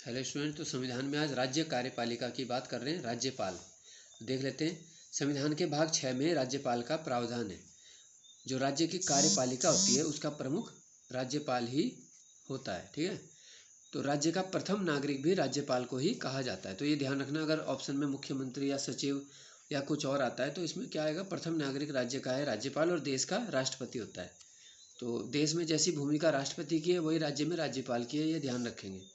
Hello student, तो संविधान में आज राज्य कार्यपालिका की बात कर रहे हैं। राज्यपाल देख लेते हैं। संविधान के भाग 6 में राज्यपाल का प्रावधान है। जो राज्य की कार्यपालिका होती है उसका प्रमुख राज्यपाल ही होता है। ठीक है, तो राज्य का प्रथम नागरिक भी राज्यपाल को ही कहा जाता है। तो ये ध्यान रखना, अगर ऑप्शन में मुख्यमंत्री या सचिव या कुछ और आता है तो इसमें क्या आएगा, प्रथम नागरिक राज्य का है राज्यपाल, और देश का राष्ट्रपति होता है। तो देश में जैसी भूमिका राष्ट्रपति की है वही राज्य में राज्यपाल की है, ये ध्यान रखेंगे।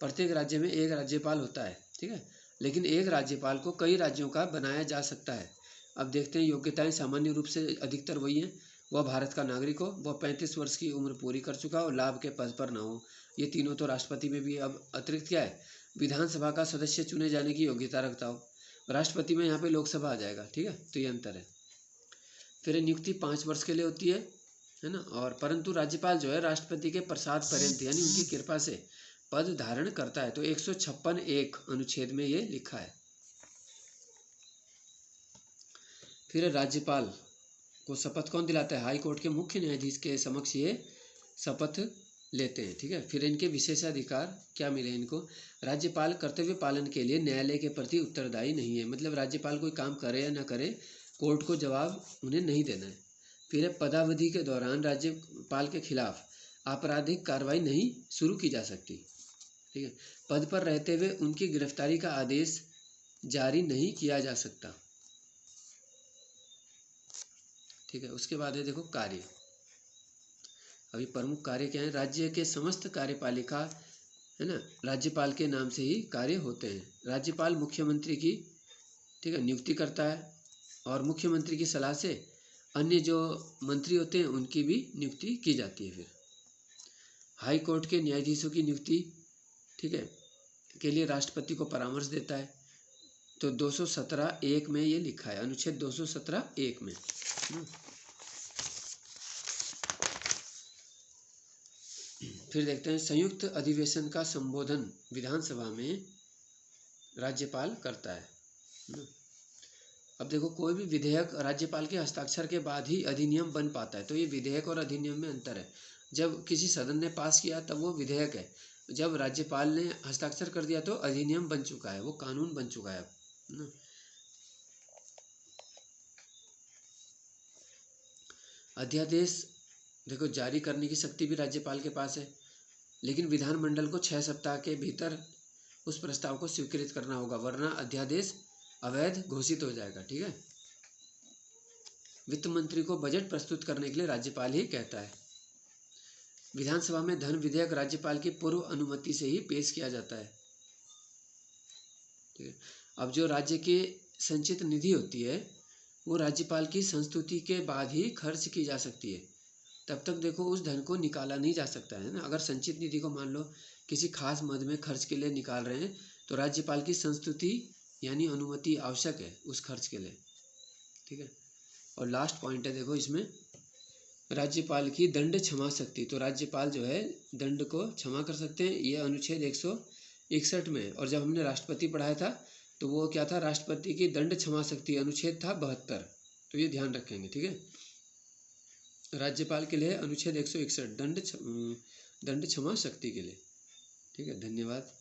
प्रत्येक राज्य में एक राज्यपाल होता है। ठीक है, लेकिन एक राज्यपाल को कई राज्यों का बनाया जा सकता है। अब देखते हैं योग्यताएं। सामान्य रूप से अधिकतर वही हैं, वह भारत का नागरिक हो, वह 35 वर्ष की उम्र पूरी कर चुका हो, लाभ के पद पर न हो। ये तीनों तो राष्ट्रपति में भी। अब अतिरिक्त क्या है, विधानसभा का सदस्य चुने जाने की योग्यता रखता हो। राष्ट्रपति में यहाँ पे लोकसभा आ जाएगा। ठीक है, तो ये अंतर है। फिर नियुक्ति 5 वर्ष के लिए होती है ना। और परंतु राज्यपाल जो है राष्ट्रपति के प्रसाद पर्यंत यानी उनकी कृपा से पद धारण करता है। तो 156(1) अनुच्छेद में ये लिखा है। फिर राज्यपाल को शपथ कौन दिलाता है, हाई कोर्ट के मुख्य न्यायाधीश के समक्ष ये शपथ लेते हैं। ठीक है, फिर इनके विशेषाधिकार क्या मिले इनको। राज्यपाल कर्तव्य पालन के लिए न्यायालय के प्रति उत्तरदायी नहीं है। मतलब राज्यपाल कोई काम करे या ना करे, कोर्ट को जवाब उन्हें नहीं देना है। फिर पदावधि के दौरान राज्यपाल के खिलाफ आपराधिक कार्रवाई नहीं शुरू की जा सकती। ठीक है, पद पर रहते हुए उनकी गिरफ्तारी का आदेश जारी नहीं किया जा सकता। ठीक है, उसके बाद है देखो कार्य। अभी प्रमुख कार्य क्या है, राज्य के समस्त कार्यपालिका है ना राज्यपाल के नाम से ही कार्य होते हैं। राज्यपाल मुख्यमंत्री की ठीक है नियुक्ति करता है, और मुख्यमंत्री की सलाह से अन्य जो मंत्री होते हैं उनकी भी नियुक्ति की जाती है। फिर हाई कोर्ट के न्यायाधीशों की नियुक्ति ठीक है के लिए राष्ट्रपति को परामर्श देता है। तो 217(1) में ये लिखा है, अनुच्छेद 217(1) में। फिर देखते हैं संयुक्त अधिवेशन का संबोधन विधानसभा में राज्यपाल करता है। अब देखो, कोई भी विधेयक राज्यपाल के हस्ताक्षर के बाद ही अधिनियम बन पाता है। तो ये विधेयक और अधिनियम में अंतर है। जब किसी सदन ने पास किया तब वो विधेयक है, जब राज्यपाल ने हस्ताक्षर कर दिया तो अधिनियम बन चुका है, वो कानून बन चुका है अब। अध्यादेश देखो जारी करने की शक्ति भी राज्यपाल के पास है, लेकिन विधानमंडल को 6 सप्ताह के भीतर उस प्रस्ताव को स्वीकृत करना होगा, वरना अध्यादेश अवैध घोषित हो जाएगा। ठीक है, वित्त मंत्री को बजट प्रस्तुत करने के लिए राज्यपाल ही कहता है। विधानसभा में धन विधेयक राज्यपाल की पूर्व अनुमति से ही पेश किया जाता है। ठीक है, अब जो राज्य की संचित निधि होती है वो राज्यपाल की संस्तुति के बाद ही खर्च की जा सकती है। तब तक देखो उस धन को निकाला नहीं जा सकता है ना। अगर संचित निधि को मान लो किसी खास मद में खर्च के लिए निकाल रहे हैं तो राज्यपाल की संस्तुति यानी अनुमति आवश्यक है उस खर्च के लिए। ठीक है, और लास्ट पॉइंट है देखो इसमें, राज्यपाल की दंड क्षमा शक्ति। तो राज्यपाल जो है दंड को क्षमा कर सकते हैं, यह अनुच्छेद 161 में। और जब हमने राष्ट्रपति पढ़ाया था तो वो क्या था, राष्ट्रपति की दंड क्षमा शक्ति अनुच्छेद था 72। तो ये ध्यान रखेंगे। ठीक है, राज्यपाल के लिए अनुच्छेद 161 दंड क्षमा शक्ति के लिए। ठीक है, धन्यवाद।